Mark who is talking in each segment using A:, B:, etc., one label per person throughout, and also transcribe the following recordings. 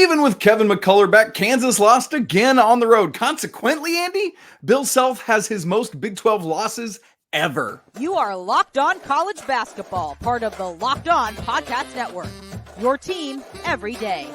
A: Even with Kevin McCullough back, Kansas lost again on the road. Consequently, Andy, Bill Self has his most Big 12 losses ever.
B: You are Locked On College Basketball, part of the Locked On Podcast Network. Your team every day.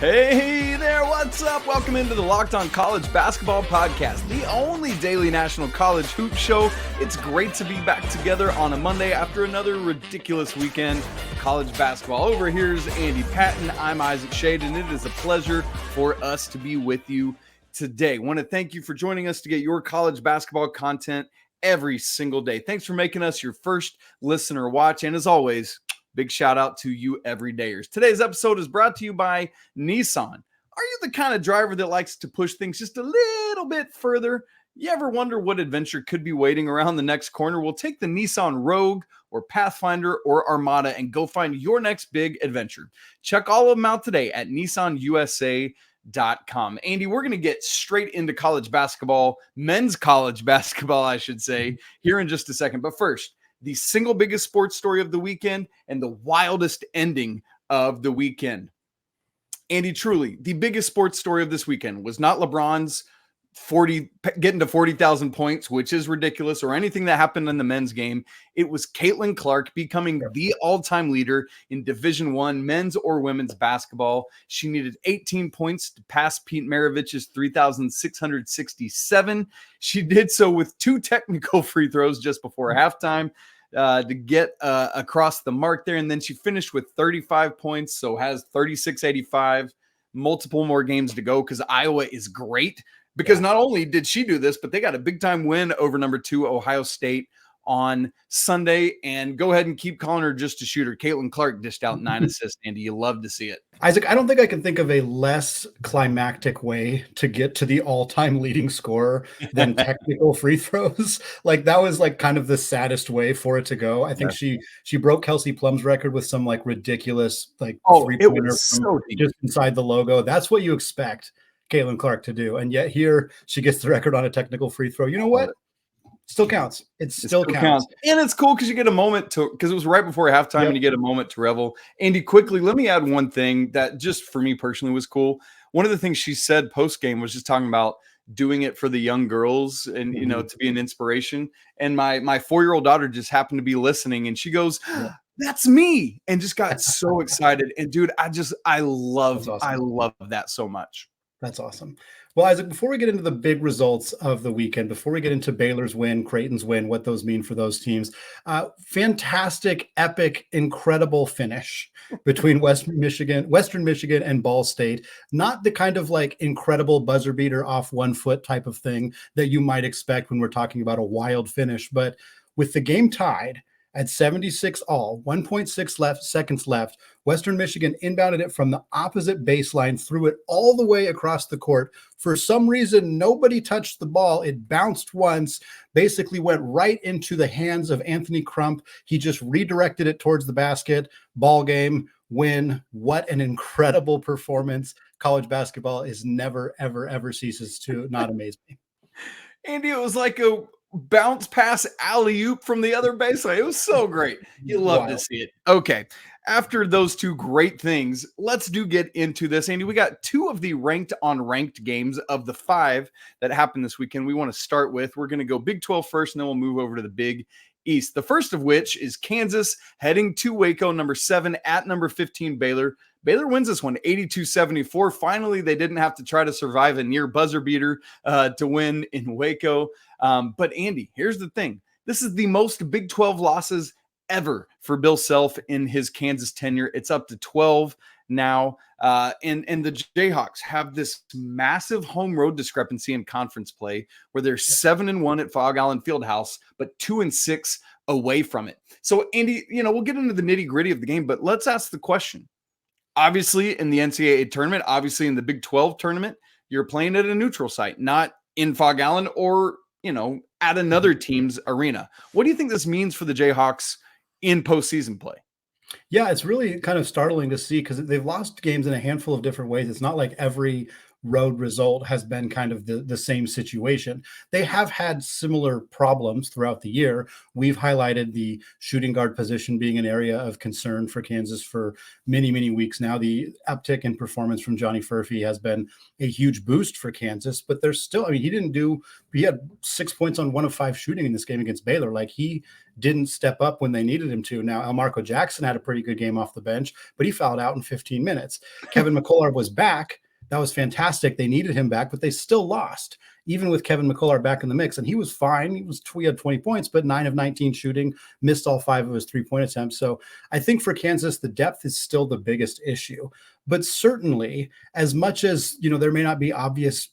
A: Hey there, what's up? Welcome into the Locked On College Basketball Podcast, the only daily national college hoop show. It's great to be back together on a Monday after another ridiculous weekend of college basketball. Over here's Andy Patton. I'm Isaac Shade, and it is a pleasure for us to be with you today. I want to thank you for joining us to get your college basketball content every single day. Thanks for making us your first listener watch, and as always, big shout out to you everydayers. Today's episode is brought to you by Nissan. Are you the kind of driver that likes to push things just a little bit further? You ever wonder what adventure could be waiting around the next corner? Well, take the Nissan Rogue or Pathfinder or Armada and go find your next big adventure. Check all of them out today at nissanusa.com. Andy, we're going to get straight into college basketball, men's college basketball, I should say, here in just a second. But first, the single biggest sports story of the weekend and the wildest ending of the weekend. Andy, truly, the biggest sports story of this weekend was not LeBron's getting to 40,000 points, which is ridiculous, or anything that happened in the men's game. It was Caitlin Clark becoming the all-time leader in Division I men's or women's basketball. She needed 18 points to pass Pete Maravich's 3,667. She did so with 2 technical free throws just before halftime to get across the mark there. And then she finished with 35 points, so has 36-85, multiple more games to go because Iowa is great. Because not only did she do this, but they got a big-time win over number 2 Ohio State on Sunday. And go ahead and keep calling her just a shooter. Caitlin Clark dished out 9 assists, Andy. You love to see it.
C: Isaac, I don't think I can think of a less climactic way to get to the all-time leading scorer than technical free throws. Like, that was like kind of the saddest way for it to go. I think she broke Kelsey Plum's record with some like ridiculous three-pointer just inside the logo. That's what you expect Caitlin Clark to do, and yet here she gets the record on a technical free throw. You know what? Still counts. It still counts.
A: And it's cool because you get a moment to, because it was right before halftime, and you get a moment to revel. Andy, quickly, let me add one thing that just for me personally was cool. One of the things she said post-game was just talking about doing it for the young girls and, you know, to be an inspiration. And my 4-year-old daughter just happened to be listening, and she goes, "That's me," and just got so excited. And dude, I love that so much.
C: That's awesome. Well, Isaac, before we get into the big results of the weekend, before we get into Baylor's win, Creighton's win, what those mean for those teams, fantastic, epic, incredible finish between Western Michigan and Ball State. Not the kind of like incredible buzzer beater off one foot type of thing that you might expect when we're talking about a wild finish, but with the game tied at 76 all, 1.6 seconds left, Western Michigan inbounded it from the opposite baseline, threw it all the way across the court. For some reason, nobody touched the ball. It bounced once, basically went right into the hands of Anthony Crump. He just redirected it towards the basket. Ball game, win. What an incredible performance. College basketball is never, ever, ever ceases to not amaze me.
A: Andy, it was like a bounce pass alley-oop from the other baseline. It was so great. You love to see it. Okay. After those two great things, let's get into this. Andy, we got 2 of the ranked on ranked games of the 5 that happened this weekend. We want to start with, we're going to go Big 12 first, and then we'll move over to the Big East. The first of which is Kansas heading to Waco, number 7 at number 15 Baylor. Baylor wins this one 82-74. Finally, they didn't have to try to survive a near buzzer beater to win in Waco. But Andy, here's the thing. This is the most Big 12 losses ever for Bill Self in his Kansas tenure. It's up to 12 now. And the Jayhawks have this massive home road discrepancy in conference play where they're 7-1 at Fog Allen Fieldhouse, but 2-6 away from it. So Andy, you know, we'll get into the nitty gritty of the game, but let's ask the question. Obviously in the NCAA tournament, obviously in the Big 12 tournament, you're playing at a neutral site, not in Fog Allen or, you know, at another team's arena. What do you think this means for the Jayhawks in postseason play?
C: Yeah, it's really kind of startling to see because they've lost games in a handful of different ways. It's not like every road result has been kind of the same situation. They have had similar problems throughout the year. We've highlighted the shooting guard position being an area of concern for Kansas for many, many weeks now. The uptick in performance from Johnny Furphy has been a huge boost for Kansas, but there's still, I mean, he had 6 points on 1 of 5 shooting in this game against Baylor. Like, he didn't step up when they needed him to. Now, Elmarco Jackson had a pretty good game off the bench, but he fouled out in 15 minutes. Kevin McCullar was back. That was fantastic. They needed him back, but they still lost, even with Kevin McCullar back in the mix. And he was fine. He had 20 points, but 9 of 19 shooting, missed all 5 of his 3-point attempts. So I think for Kansas, the depth is still the biggest issue. But certainly, as much as, there may not be obvious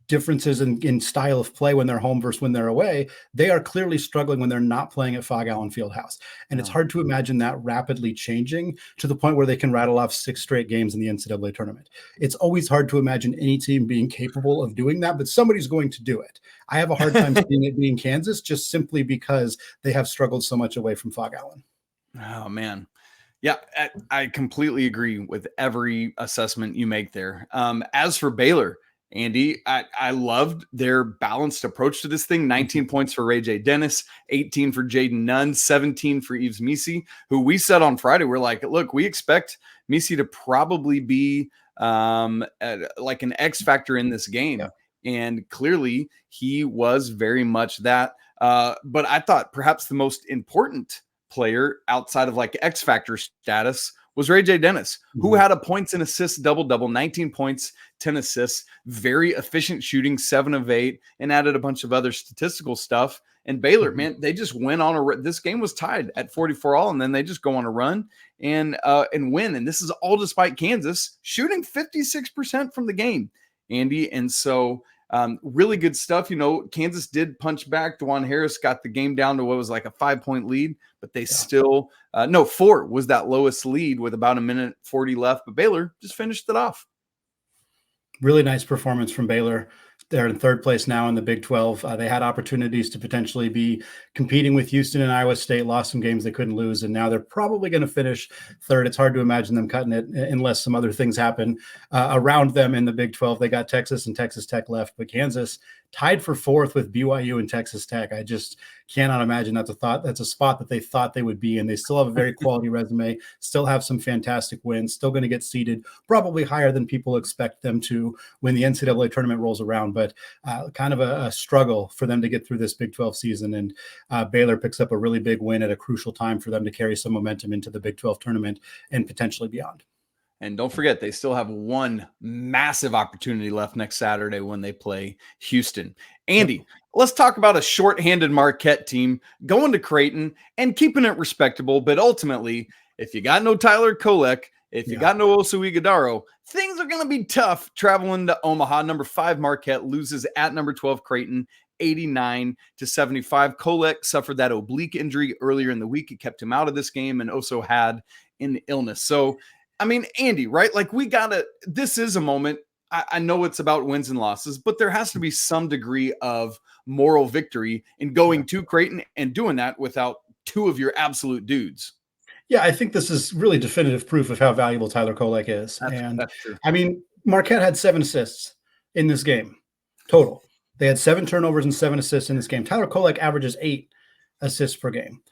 C: differences in style of play when they're home versus when they're away, they are clearly struggling when they're not playing at Fog Allen Fieldhouse. And it's hard to imagine that rapidly changing to the point where they can rattle off 6 straight games in the NCAA tournament. It's always hard to imagine any team being capable of doing that, but somebody's going to do it. I have a hard time seeing it being Kansas, just simply because they have struggled so much away from Fog Allen.
A: Oh, man. Yeah, I completely agree with every assessment you make there. As for Baylor, Andy, I loved their balanced approach to this thing. 19 points for Ray J. Dennis, 18 for Jaden Nunn, 17 for Yves Missi, who we said on Friday, we're like, look, we expect Missi to probably be like an X factor in this game. Yeah. And clearly he was very much that. But I thought perhaps the most important player outside of like X factor status was Ray J. Dennis, who had a points and assists double-double, 19 points, 10 assists, very efficient shooting, 7 of 8, and added a bunch of other statistical stuff. And Baylor, man, they just went on this game was tied at 44-all, and then they just go on a run and win. And this is all despite Kansas shooting 56% from the game, Andy. And so really good stuff. Kansas did punch back. DeJuan Harris got the game down to what was like a 5-point lead, but they still 4 was that lowest lead with about 1:40 left. But Baylor just finished it off.
C: Really nice performance from Baylor. They're in 3rd place now in the Big 12. They had opportunities to potentially be competing with Houston and Iowa State, lost some games they couldn't lose, and now they're probably going to finish 3rd. It's hard to imagine them cutting it unless some other things happen around them in the Big 12. They got Texas and Texas Tech left, but Kansas tied for 4th with BYU and Texas Tech. I just cannot imagine that's a spot that they thought they would be in. They still have a very quality resume, still have some fantastic wins, still going to get seeded probably higher than people expect them to when the NCAA tournament rolls around, but kind of a struggle for them to get through this Big 12 season. And Baylor picks up a really big win at a crucial time for them to carry some momentum into the Big 12 tournament and potentially beyond.
A: And don't forget, they still have one massive opportunity left next Saturday when they play Houston. Andy, let's talk about a shorthanded Marquette team going to Creighton and keeping it respectable. But ultimately, if you got no Tyler Kolek, if you got no Oso Ighodaro, things are going to be tough traveling to Omaha. Number 5 Marquette loses at number 12 Creighton, 89-75. Kolek suffered that oblique injury earlier in the week. It kept him out of this game, and Oso had an illness. So, I mean, Andy, right? Like, this is a moment. I know it's about wins and losses, but there has to be some degree of moral victory in going to Creighton and doing that without 2 of your absolute dudes.
C: Yeah, I think this is really definitive proof of how valuable Tyler Kolek is. That's true. I mean, Marquette had 7 assists in this game total. They had 7 turnovers and 7 assists in this game. Tyler Kolek averages 8 assists per game.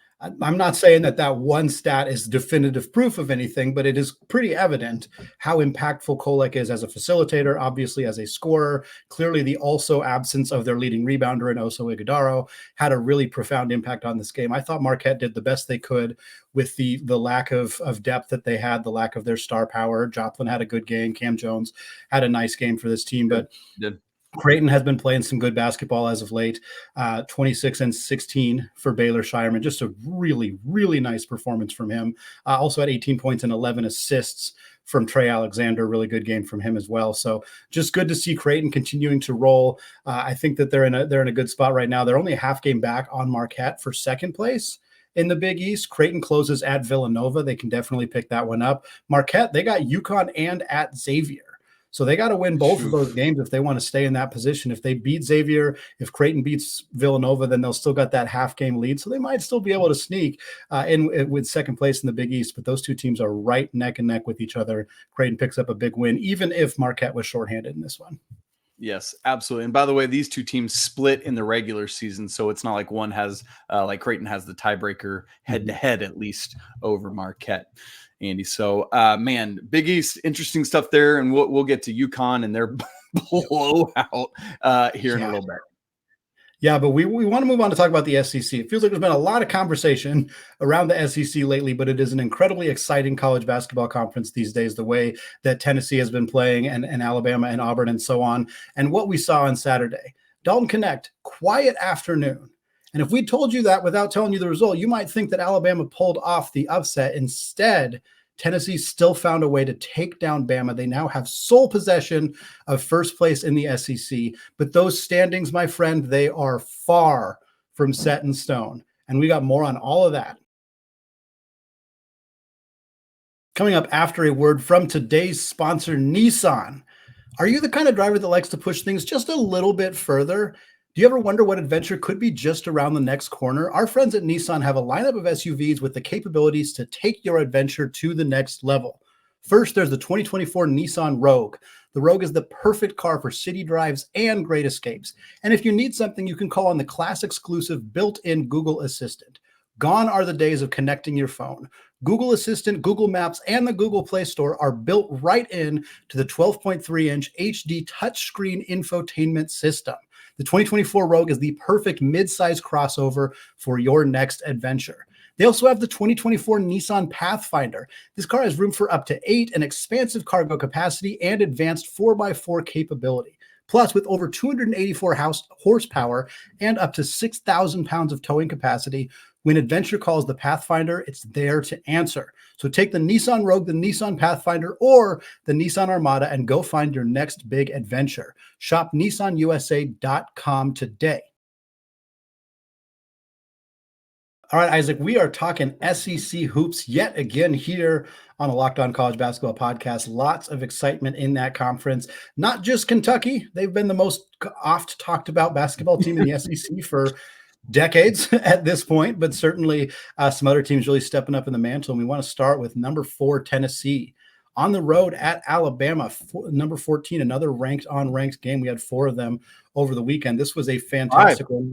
C: I'm not saying that one stat is definitive proof of anything, but it is pretty evident how impactful Kolek is as a facilitator, obviously as a scorer. Clearly, the also absence of their leading rebounder in Oso Ighodaro had a really profound impact on this game. I thought Marquette did the best they could with the lack of depth that they had, the lack of their star power. Joplin had a good game. Cam Jones had a nice game for this team, but Creighton has been playing some good basketball as of late, 26-16 for Baylor Shireman. Just a really, really nice performance from him. Also had 18 points and 11 assists from Trey Alexander. Really good game from him as well. So just good to see Creighton continuing to roll. I think that they're in a good spot right now. They're only a half game back on Marquette for 2nd place in the Big East. Creighton closes at Villanova. They can definitely pick that one up. Marquette, they got UConn and at Xavier. So they got to win both of
A: Phew.
C: those games if they want to stay in that position. If they beat Xavier, if Creighton beats Villanova, then they'll still got that half game lead. So they might still be able to sneak in with second place in the Big East. But those two teams are right neck and neck with each other. Creighton picks up a big win, even if Marquette was shorthanded in this one.
A: Yes, absolutely. And by the way, these two teams split in the regular season, so it's not like one has, like Creighton has the tiebreaker head to head at least over Marquette, Andy. So, man, Big East, interesting stuff there, and we'll get to UConn and their blowout here in a little bit.
C: Yeah, but we want to move on to talk about the SEC. It feels like there's been a lot of conversation around the SEC lately, but it is an incredibly exciting college basketball conference these days, the way that Tennessee has been playing and Alabama and Auburn and so on. And what we saw on Saturday, Dalton Knecht, quiet afternoon. And if we told you that without telling you the result, you might think that Alabama pulled off the upset. Instead, Tennessee still found a way to take down Bama. They now have sole possession of first place in the SEC. But those standings, my friend, they are far from set in stone. And we got more on all of that coming up after a word from today's sponsor, Nissan. Are you the kind of driver that likes to push things just a little bit further? Do you ever wonder what adventure could be just around the next corner? Our friends at Nissan have a lineup of SUVs with the capabilities to take your adventure to the next level. First, there's the 2024 Nissan Rogue. The Rogue is the perfect car for city drives and great escapes. And if you need something, you can call on the class-exclusive built-in Google Assistant. Gone are the days of connecting your phone. Google Assistant, Google Maps, and the Google Play Store are built right in to the 12.3-inch HD touchscreen infotainment system. The 2024 Rogue is the perfect mid-size crossover for your next adventure. They also have the 2024 Nissan Pathfinder. This car has room for up to 8, an expansive cargo capacity, and advanced 4x4 capability. Plus, with over 284 horsepower and up to 6,000 pounds of towing capacity, when adventure calls the Pathfinder, it's there to answer. So take the Nissan Rogue, the Nissan Pathfinder, or the Nissan Armada and go find your next big adventure. Shop nissanusa.com today. All right, Isaac, we are talking SEC hoops yet again here on a Locked On College Basketball podcast. Lots of excitement in that conference. Not just Kentucky. They've been the most oft talked about basketball team in the SEC for decades at this point, but certainly some other teams really stepping up in the mantle. And we want to start with number 4, Tennessee. On the road at Alabama, number 14, another unranked game. We had 4 of them over the weekend. This was a fantastic one.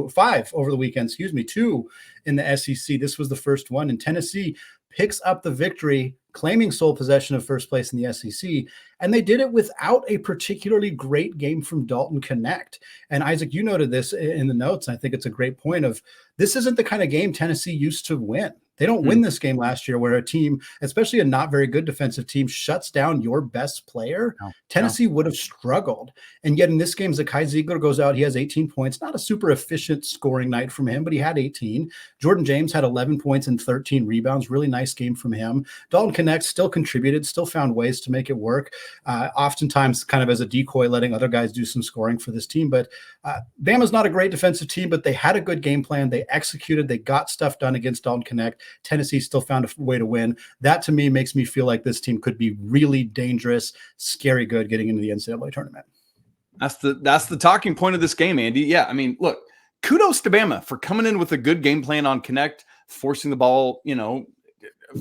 C: 5 over the weekend, 2 in the SEC. This was the first one, and Tennessee picks up the victory, claiming sole possession of first place in the SEC. And they did it without a particularly great game from Dalton Knecht. And Isaac, you noted this in the notes. And I think it's a great point of this isn't the kind of game Tennessee used to win. They don't win this game last year where a team, especially a not very good defensive team, shuts down your best player. Tennessee would have struggled. And yet in this game, Zakai Ziegler goes out. He has 18 points. Not a super efficient scoring night from him, but he had 18. Jordan James had 11 points and 13 rebounds. Really nice game from him. Dalton Knecht still contributed, still found ways to make it work. Oftentimes kind of as a decoy, letting other guys do some scoring for this team. But Bama's not a great defensive team, but they had a good game plan. They executed. They got stuff done against Dalton Knecht. Tennessee still found a way to win. That to me makes me feel like this team could be really dangerous, scary good getting into the NCAA tournament.
A: That's the talking point of this game, Andy. Yeah, I mean, look, kudos to Bama for coming in with a good game plan on Knecht, forcing the ball,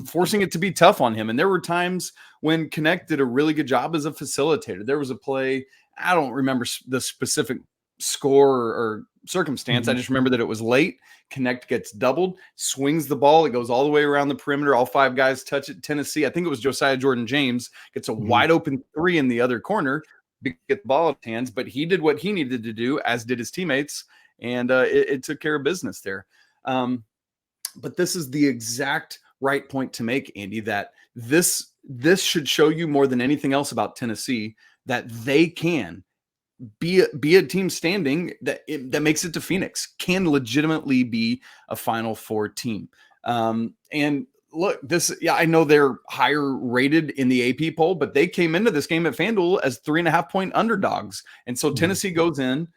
A: forcing it to be tough on him. And there were times when Knecht did a really good job as a facilitator. There was a play, I don't remember the specific score or circumstance. I just remember that it was late. Knecht gets doubled, swings the ball. It goes all the way around the perimeter. All 5 guys touch it. Tennessee, I think it was Josiah Jordan James, gets a wide open 3 in the other corner, get the ball in his hands, but he did what he needed to do, as did his teammates, and it took care of business there. But this is the exact right point to make, Andy, that this should show you more than anything else about Tennessee that they can be a team standing that makes it to Phoenix, can legitimately be a Final Four team. And look, I know they're higher rated in the AP poll, but they came into this game at FanDuel as 3.5-point underdogs. And so Tennessee goes in,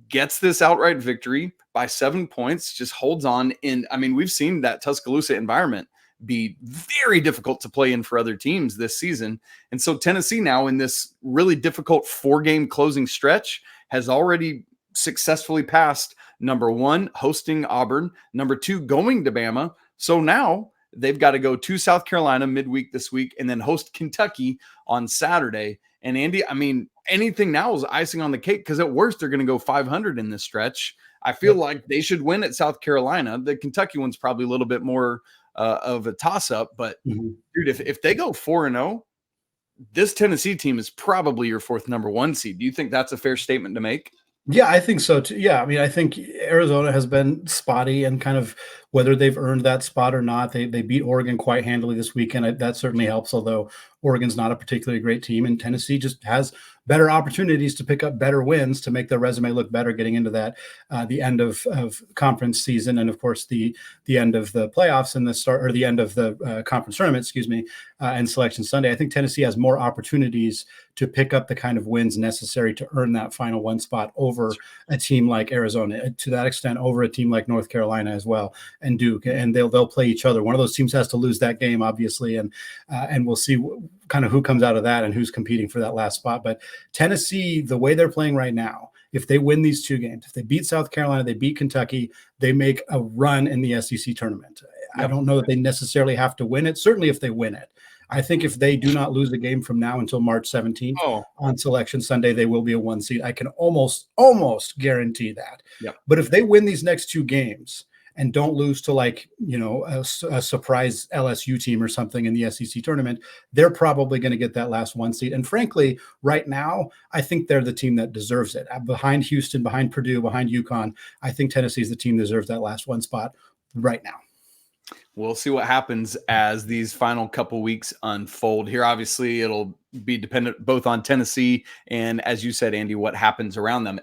A: gets this outright victory by 7 points, just holds on. And I mean, we've seen that Tuscaloosa environment be very difficult to play in for other teams this season. And so Tennessee now in this really difficult 4-game closing stretch has already successfully passed number 1, hosting Auburn, number 2, going to Bama. So now they've got to go to South Carolina midweek this week and then host Kentucky on Saturday. And Andy, I mean, anything now is icing on the cake because at worst they're going to go 500 in this stretch. I feel like they should win at South Carolina. The Kentucky one's probably a little bit more of a toss-up, but dude, if they go 4-0, this Tennessee team is probably your 4th number 1 seed. Do you think that's a fair statement to make?
C: Yeah, I think so too. Yeah, I mean, I think Arizona has been spotty and kind of whether they've earned that spot or not. They beat Oregon quite handily this weekend. That certainly helps, although Oregon's not a particularly great team, and Tennessee just has better opportunities to pick up better wins to make their resume look better getting into that the end of conference season, and of course the end of the playoffs and the start or the end of the conference tournament, and Selection Sunday. I think Tennessee has more opportunities to pick up the kind of wins necessary to earn that final 1 spot over a team like Arizona, to that extent over a team like North Carolina as well, and Duke, and they'll play each other. One of those teams has to lose that game, obviously, and we'll see kind of who comes out of that and who's competing for that last spot. But Tennessee, the way they're playing right now, if they win these 2 games, if they beat South Carolina, they beat Kentucky, they make a run in the SEC tournament. Yep. I don't know that they necessarily have to win it. Certainly if they win it. I think if they do not lose a game from now until March 17th on Selection Sunday, they will be a 1 seed. I can almost guarantee that.
A: Yep.
C: But if they win these next 2 games and don't lose to a surprise LSU team or something in the SEC tournament, they're probably going to get that last 1 seed. And frankly, right now, I think they're the team that deserves it. Behind Houston, behind Purdue, behind UConn, I think Tennessee's the team that deserves that last 1 spot right now.
A: We'll see what happens as these final couple weeks unfold here. Obviously, it'll be dependent both on Tennessee and, as you said, Andy, what happens around them.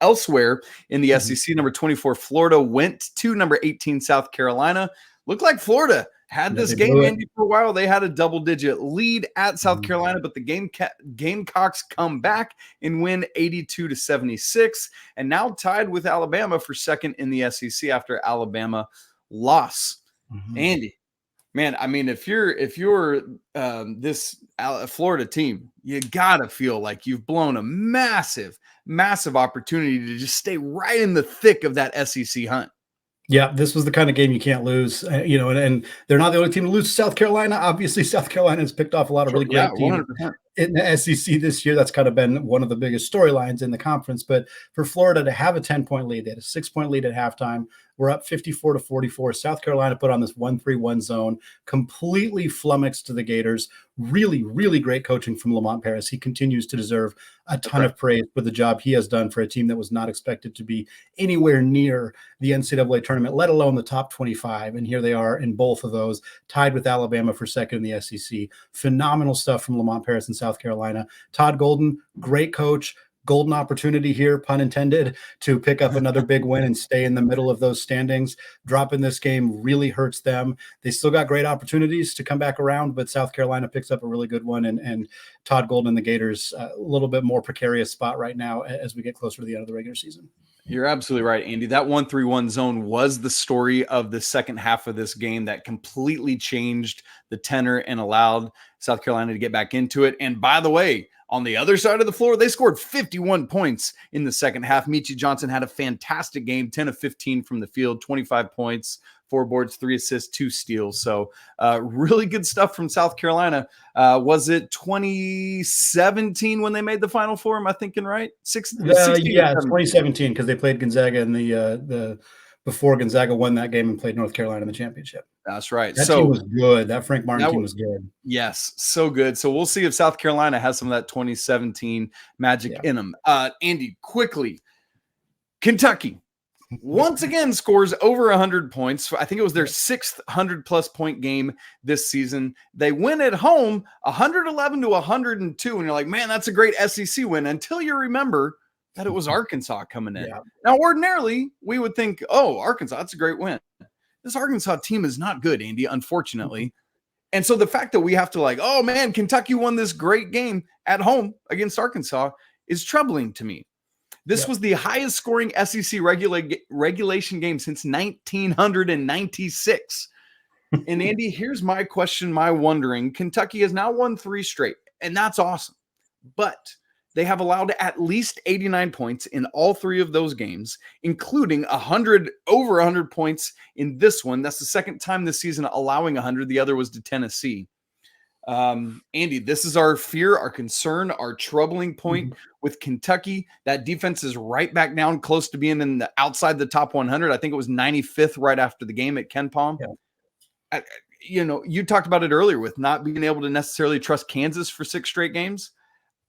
A: Elsewhere in the SEC, number 24, Florida went to number 18, South Carolina. Looked like Florida had this game, Andy, for a while. They had a double-digit lead at South Carolina, but the Gamecocks come back and win 82-76, and now tied with Alabama for second in the SEC after Alabama loss. Andy, man, I mean, if you're this Florida team, you gotta feel like you've blown a massive opportunity to just stay right in the thick of that SEC hunt.
C: Yeah, this was the kind of game you can't lose, and they're not the only team to lose to South Carolina. Obviously, South Carolina has picked off a lot of really great teams in the SEC this year. That's kind of been one of the biggest storylines in the conference. But for Florida to have a 10-point lead, they had a 6-point lead at halftime. We're up 54-44. South Carolina put on this 1-3-1 zone, completely flummoxed to the Gators. Really, really great coaching from Lamont Paris. He continues to deserve a ton of praise for the job he has done for a team that was not expected to be anywhere near the NCAA tournament, let alone the top 25. And here they are in both of those, tied with Alabama for second in the SEC. Phenomenal stuff from Lamont Paris in South Carolina. Todd Golden, great coach. Golden opportunity here, pun intended, to pick up another big win and stay in the middle of those standings. Dropping this game really hurts them. They still got great opportunities to come back around, but South Carolina picks up a really good one, and Todd Golden and the Gators a little bit more precarious spot right now as we get closer to the end of the regular season.
A: You're absolutely right, Andy. That 1-3-1 zone was the story of the second half of this game that completely changed the tenor and allowed South Carolina to get back into it. And by the way, on the other side of the floor, they scored 51 points in the second half. Meechie Johnson had a fantastic game, 10 of 15 from the field, 25 points, 4 boards, 3 assists, 2 steals. So really good stuff from South Carolina. Was it 2017 when they made the Final Four? Am I thinking right?
C: 2017, because they played Gonzaga in the before Gonzaga won that game and played North Carolina in the championship.
A: That's right.
C: That team was good. That Frank Martin team was good.
A: Yes, so good. So we'll see if South Carolina has some of that 2017 magic in them. Andy, quickly, Kentucky once again scores over 100 points. I think it was their 6th 100-plus point game this season. They win at home 111-102, and you're like, man, that's a great SEC win, until you remember that it was Arkansas coming in. Yeah. Now, ordinarily, we would think, oh, Arkansas, that's a great win. This Arkansas team is not good, Andy, unfortunately. And so the fact that we have to like, oh, man, Kentucky won this great game at home against Arkansas is troubling to me. This was the highest scoring SEC regulation game since 1996. And Andy, here's my question, my wondering. Kentucky has now won 3 straight, and that's awesome. But they have allowed at least 89 points in all 3 of those games, including over 100 points in this one. That's the second time this season allowing 100. The other was to Tennessee. Andy, this is our fear, our concern, our troubling point with Kentucky. That defense is right back down close to being outside the top 100. I think it was 95th right after the game at KenPom. Yeah. You talked about it earlier with not being able to necessarily trust Kansas for 6 straight games.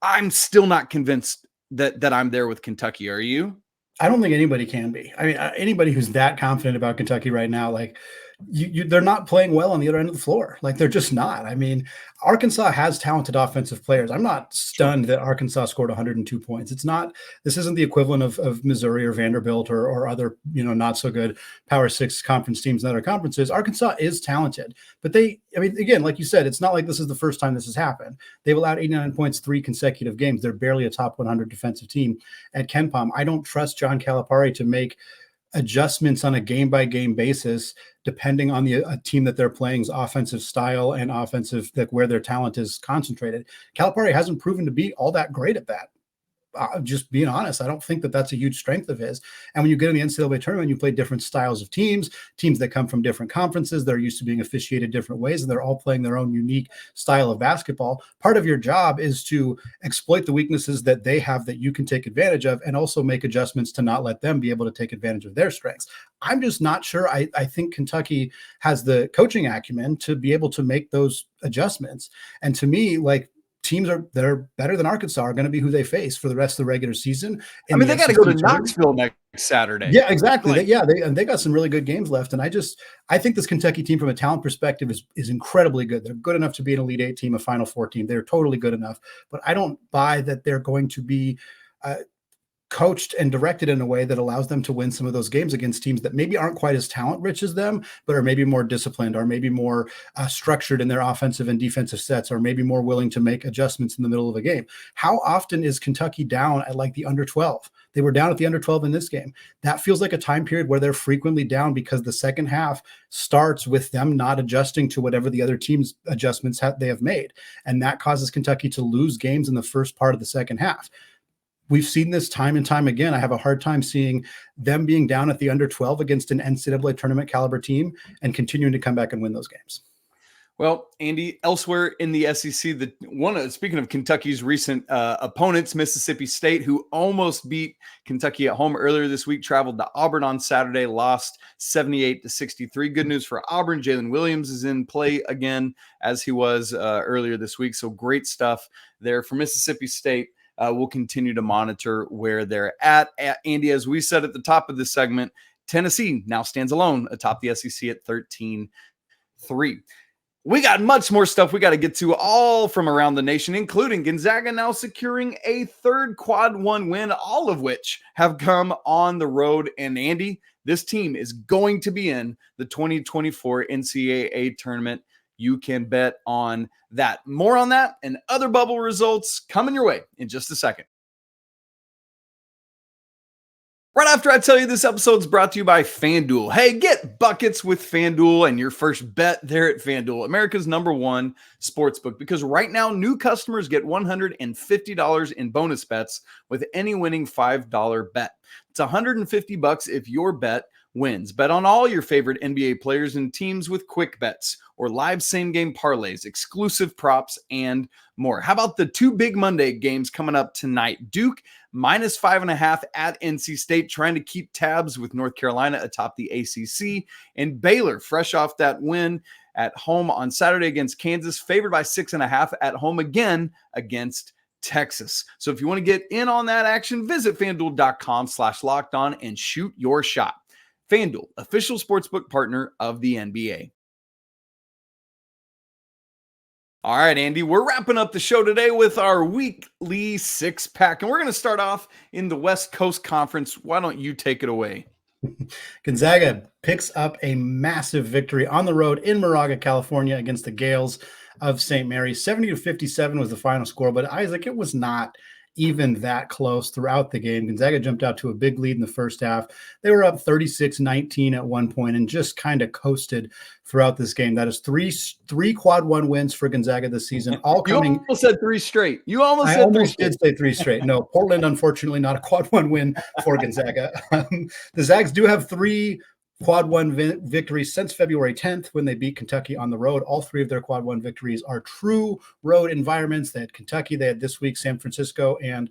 A: I'm still not convinced that I'm there with Kentucky. Are you?
C: I don't think anybody can be. I mean, anybody who's that confident about Kentucky right now, like they're not playing well on the other end of the floor. Like they're just not. I mean, Arkansas has talented offensive players. I'm not stunned that Arkansas scored 102 points. This isn't the equivalent of Missouri or Vanderbilt or other, not so good Power 6 conference teams in other conferences. Arkansas is talented, but again, like you said, it's not like this is the first time this has happened. They've allowed 89 points 3 consecutive games. They're barely a top 100 defensive team at KenPom. I don't trust John Calipari to make adjustments on a game-by-game basis, depending on a team that they're playing's offensive style and offensive, like where their talent is concentrated. Calipari hasn't proven to be all that great at that. Just being honest, I don't think that that's a huge strength of his. And when you get in the NCAA tournament, you play different styles of teams that come from different conferences. They're used to being officiated different ways, and they're all playing their own unique style of basketball. Part of your job is to exploit the weaknesses that they have that you can take advantage of, and also make adjustments to not let them be able to take advantage of their strengths. I'm just not sure. I think Kentucky has the coaching acumen to be able to make those adjustments. And to me, like, teams that are better than Arkansas are going to be who they face for the rest of the regular season.
A: They got to go to Knoxville next Saturday.
C: Yeah, exactly. They got some really good games left. And I think this Kentucky team from a talent perspective is incredibly good. They're good enough to be an Elite 8 team, a Final Four team. They're totally good enough. But I don't buy that they're going to be coached and directed in a way that allows them to win some of those games against teams that maybe aren't quite as talent rich as them, but are maybe more disciplined, or maybe more structured in their offensive and defensive sets, or maybe more willing to make adjustments in the middle of a game. How often is Kentucky down at like the under 12? They were down at the under 12 in this game. That feels like a time period where they're frequently down because the second half starts with them not adjusting to whatever the other team's adjustments they have made. And that causes Kentucky to lose games in the first part of the second half. We've seen this time and time again. I have a hard time seeing them being down at the under 12 against an NCAA tournament caliber team and continuing to come back and win those games.
A: Well, Andy, elsewhere in the SEC, speaking of Kentucky's recent opponents, Mississippi State, who almost beat Kentucky at home earlier this week, traveled to Auburn on Saturday, lost 78-63. Good news for Auburn. Jalen Williams is in play again, as he was earlier this week. So great stuff there for Mississippi State. We'll continue to monitor where they're at. Andy, as we said at the top of this segment, Tennessee now stands alone atop the SEC at 13-3. We got much more stuff we got to get to, all from around the nation, including Gonzaga now securing a third quad one win, all of which have come on the road. And Andy, this team is going to be in the 2024 NCAA tournament. You can bet on that. More on that and other bubble results coming your way in just a second. Right after I tell you this episode is brought to you by FanDuel. Hey, get buckets with FanDuel and your first bet there at FanDuel, America's #1 sportsbook, because right now new customers get $150 in bonus bets with any winning $5 bet. It's $150 if your bet wins. Bet on all your favorite NBA players and teams with quick bets or live same-game parlays, exclusive props, and more. How about the 2 big Monday games coming up tonight? Duke -5.5 at NC State, trying to keep tabs with North Carolina atop the ACC, and Baylor, fresh off that win at home on Saturday against Kansas, favored by 6.5 at home again against Texas. So if you want to get in on that action, visit FanDuel.com/lockedon and shoot your shot. FanDuel, official sportsbook partner of the NBA. All right, Andy, we're wrapping up the show today with our weekly 6-pack, and we're going to start off in the West Coast Conference. Why don't you take it away?
C: Gonzaga picks up a massive victory on the road in Moraga, California against the Gales of St. Mary's. 70-57 was the final score, but Isaac, it was not even that close throughout the game. Gonzaga jumped out to a big lead in the first half. They were up 36-19 at one point and just kind of coasted throughout this game. That is three quad one wins for Gonzaga this season, all coming.
A: You almost said three straight.
C: I almost did say three straight. No, Portland, unfortunately, not a quad one win for Gonzaga. The Zags do have three quad one victories since February 10th when they beat Kentucky on the road. All three of their quad one victories are true road environments. They had Kentucky, they had this week San Francisco and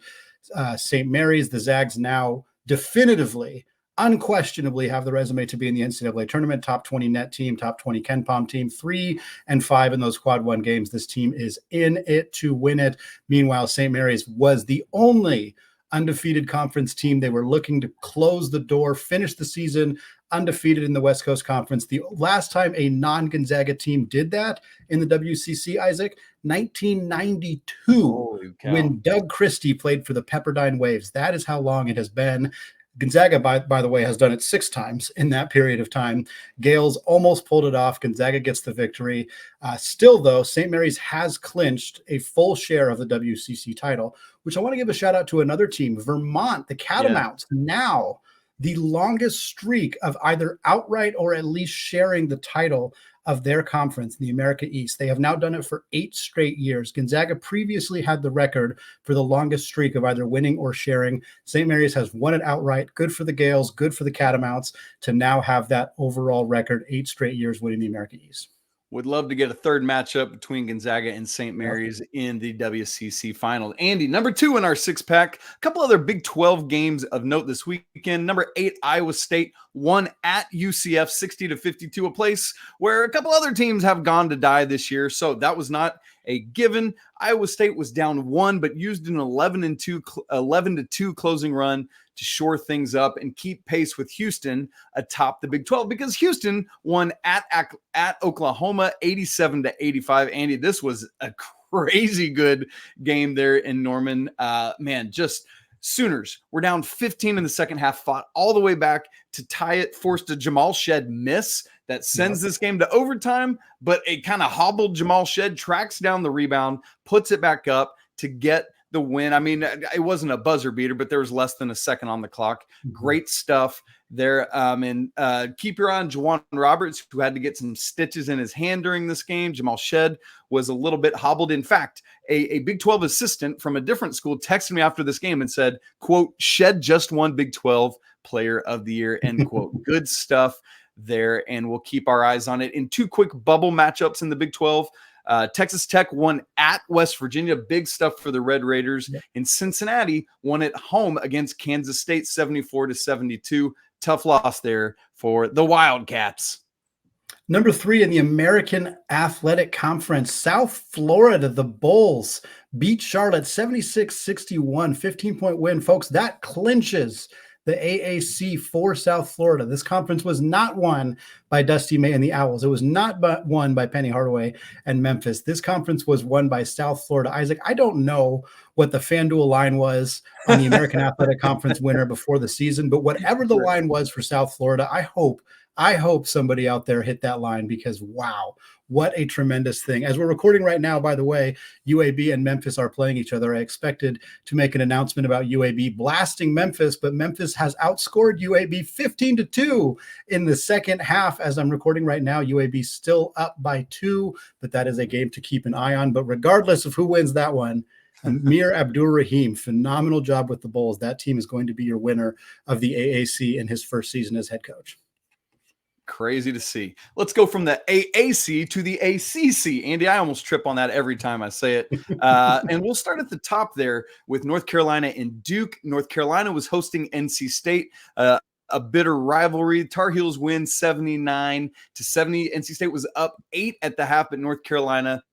C: St. Mary's. The Zags now definitively, unquestionably have the resume to be in the NCAA tournament, top 20 net team, top 20 KenPom team, 3-5 in those quad one games. This team is in it to win it. Meanwhile, St. Mary's was the only undefeated conference team. They were looking to close the door, finish the season undefeated in the West Coast Conference. The last time a non-Gonzaga team did that in the WCC, Isaac, 1992, when Doug Christie played for the Pepperdine Waves. That is how long it has been. Gonzaga, by the way, has done it 6 times in that period of time. Gales almost pulled it off. Gonzaga gets the victory. Still, though, St. Mary's has clinched a full share of the WCC title, which I want to give a shout out to another team, Vermont, the Catamounts, now the longest streak of either outright or at least sharing the title of their conference in the America East. They have now done it for 8 straight years. Gonzaga previously had the record for the longest streak of either winning or sharing. St. Mary's has won it outright. Good for the Gales, good for the Catamounts to now have that overall record, 8 straight years winning the America East.
A: Would love to get a third matchup between Gonzaga and St. Mary's in the WCC final. Andy, number 2 in our 6-pack. A couple other Big 12 games of note this weekend. Number 8, Iowa State won at UCF 60-52, a place where a couple other teams have gone to die this year. So that was not a given. Iowa State was down 1, but used an 11-2 closing run to shore things up and keep pace with Houston atop the Big 12, because Houston won at Oklahoma 87-85. Andy, this was a crazy good game there in Norman. Just Sooners were down 15 in the second half, fought all the way back to tie it, forced a Jamal Shed miss that sends this game to overtime, but it kind of hobbled Jamal Shed, tracks down the rebound, puts it back up to get the win. I mean, it wasn't a buzzer beater, but there was less than a second on the clock. Great stuff there. Keep your eye on Juwan Roberts, who had to get some stitches in his hand during this game. Jamal Shed was a little bit hobbled. In fact, a Big 12 assistant from a different school texted me after this game and said, quote, "Shed just won Big 12 Player of the Year," end quote. Good stuff there, and we'll keep our eyes on it. In 2 quick bubble matchups in the Big 12, Texas Tech won at West Virginia. Big stuff for the Red Raiders. And Cincinnati won at home against Kansas State 74-72. Tough loss there for the Wildcats.
C: Number 3 in the American Athletic Conference, South Florida, the Bulls beat Charlotte 76-61, 15-point win. Folks, that clinches the AAC for South Florida. This conference was not won by Dusty May and the Owls. It was not won by Penny Hardaway and Memphis. This conference was won by South Florida. Isaac, I don't know what the FanDuel line was on the American Athletic Conference winner before the season, but whatever the line was for South Florida, I hope somebody out there hit that line, because wow, what a tremendous thing. As we're recording right now, by the way, UAB and Memphis are playing each other. I expected to make an announcement about UAB blasting Memphis, but Memphis has outscored UAB 15-2 in the second half. As I'm recording right now, UAB still up by 2, but that is a game to keep an eye on. But regardless of who wins that one, Amir Abdur-Rahim, phenomenal job with the Bulls. That team is going to be your winner of the AAC in his first season as head coach.
A: Crazy to see. Let's go from the AAC to the ACC. Andy, I almost trip on that every time I say it. And we'll start at the top there with North Carolina and Duke. North Carolina was hosting NC State, a bitter rivalry. Tar Heels win 79-70. NC State was up 8 at the half, but North Carolina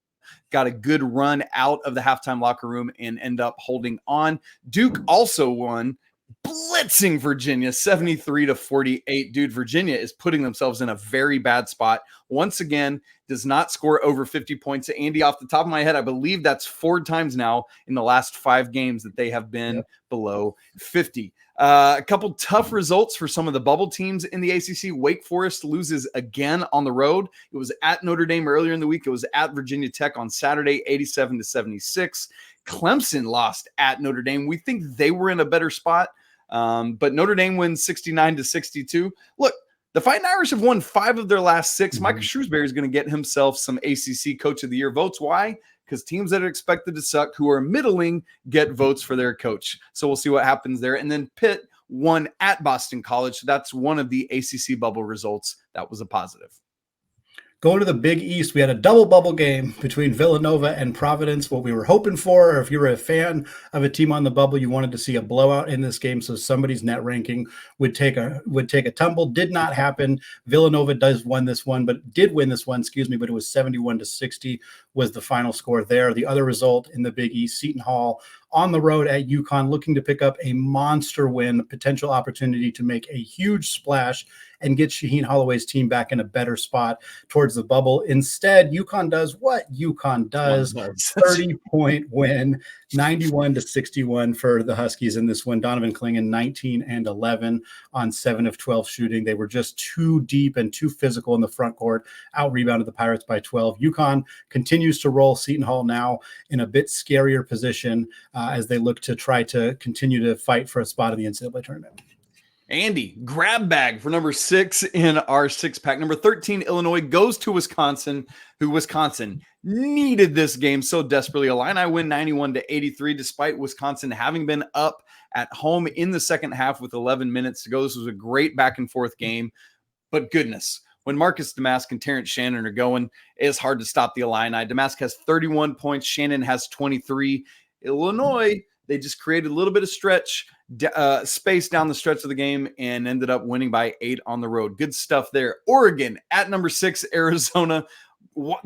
A: got a good run out of the halftime locker room and end up holding on. Duke also won, blitzing Virginia 73-48. Dude, Virginia is putting themselves in a very bad spot. once again does not score over 50 points. Andy, off the top of my head, I believe that's 4 times now in the last 5 games that they have been below 50. A couple tough results for some of the bubble teams in the ACC. Wake Forest loses again on the road. It was at Notre Dame earlier in the week. It was at Virginia Tech on Saturday, 87-76. Clemson lost at Notre Dame. We think they were in a better spot, but Notre Dame wins 69-62. Look, the Fighting Irish have won 5 of their last 6. Micah Shrewsbury is going to get himself some ACC Coach of the Year votes. Why? Because teams that are expected to suck, who are middling, get votes for their coach. So we'll see what happens there. And then Pitt won at Boston College. So that's one of the ACC bubble results. That was a positive.
C: Going to the Big East, we had a double bubble game between Villanova and Providence. What we were hoping for, or if you were a fan of a team on the bubble, you wanted to see a blowout in this game, so somebody's net ranking would take a tumble. Did not happen. Villanova did win this one, but it was 71-60 was the final score there. The other result in the Big East, Seton Hall on the road at UConn, looking to pick up a monster win, potential opportunity to make a huge splash and get Shaheen Holloway's team back in a better spot towards the bubble. Instead, UConn does what UConn does. 30-point win, 91-61 for the Huskies in this one. Donovan Clingan, 19 and 11 on 7 of 12 shooting. They were just too deep and too physical in the front court, out-rebounded the Pirates by 12. UConn continues to roll. Seton Hall now in a bit scarier position as they look to try to continue to fight for a spot in the NCAA tournament.
A: Andy, grab bag for number 6 in our 6-pack. Number 13, Illinois goes to Wisconsin, who Wisconsin needed this game so desperately. Illini win 91-83, despite Wisconsin having been up at home in the second half with 11 minutes to go. This was a great back and forth game, but goodness, when Marcus Damask and Terrence Shannon are going, it's hard to stop the Illini. Damask has 31 points. Shannon has 23. Illinois, they just created a little bit of space down the stretch of the game and ended up winning by 8 on the road. Good stuff there. Oregon at number 6, Arizona.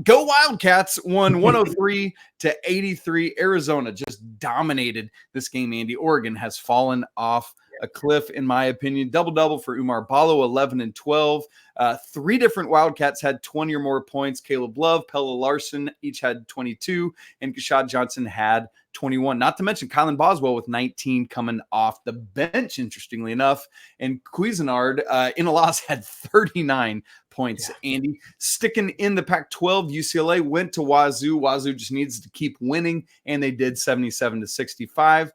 A: Go Wildcats, won 103-83. Arizona just dominated this game, Andy. Oregon has fallen off a cliff, in my opinion. Double-double for Umar Ballo, 11 and 12. 3 different Wildcats had 20 or more points. Caleb Love, Pella Larson each had 22, and Kashad Johnson had 21. Not to mention Kylan Boswell with 19 coming off the bench, interestingly enough. And Cuisinart in a loss had 39 points. Yeah. Andy, sticking in the Pac-12, UCLA went to Wazoo. Wazoo just needs to keep winning, and they did 77-65.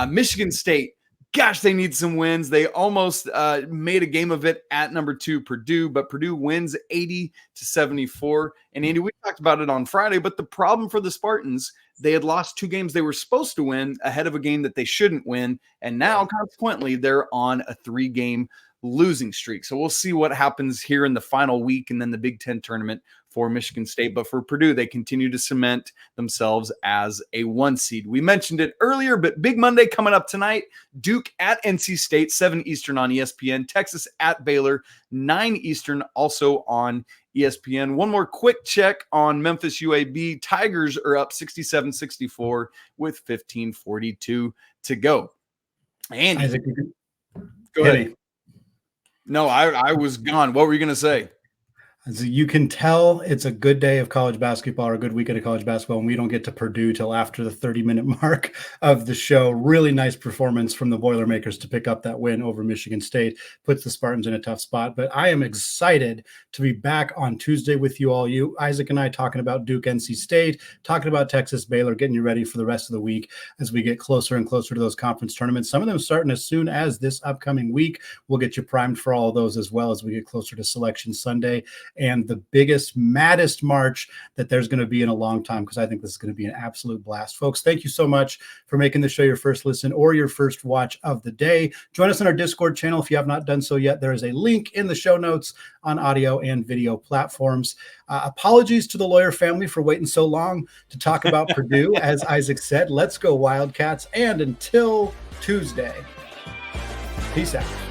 A: Michigan State, gosh, they need some wins. They almost made a game of it at number 2, Purdue, but Purdue wins 80-74. And Andy, we talked about it on Friday, but the problem for the Spartans, they had lost 2 games they were supposed to win ahead of a game that they shouldn't win. And now, consequently, they're on a 3-game losing streak. So we'll see what happens here in the final week and then the Big Ten tournament for Michigan State. But for Purdue, they continue to cement themselves as a 1 seed. We mentioned it earlier, but Big Monday coming up tonight. Duke at NC State, 7 Eastern on ESPN. Texas at Baylor, 9 Eastern, also on ESPN. One more quick check on Memphis UAB. Tigers are up 67-64 with 15:42 to go. Andy,
C: Isaac,
A: go ahead. No, I was gone. What were you going to say?
C: As you can tell, it's a good day of college basketball, or a good weekend of college basketball, and we don't get to Purdue till after the 30-minute mark of the show. Really nice performance from the Boilermakers to pick up that win over Michigan State. Puts the Spartans in a tough spot, but I am excited to be back on Tuesday with you all. You, Isaac and I, talking about Duke, NC State, talking about Texas, Baylor, getting you ready for the rest of the week as we get closer and closer to those conference tournaments. Some of them starting as soon as this upcoming week. We'll get you primed for all of those as well as we get closer to Selection Sunday and the biggest, maddest March that there's going to be in a long time, because I think this is going to be an absolute blast. Folks, thank you so much for making the show your first listen or your first watch of the day. Join us on our Discord channel if you have not done so yet. There is a link in the show notes on audio and video platforms. Apologies to the lawyer family for waiting so long to talk about Purdue. As Isaac said, let's go Wildcats. And until Tuesday, peace out.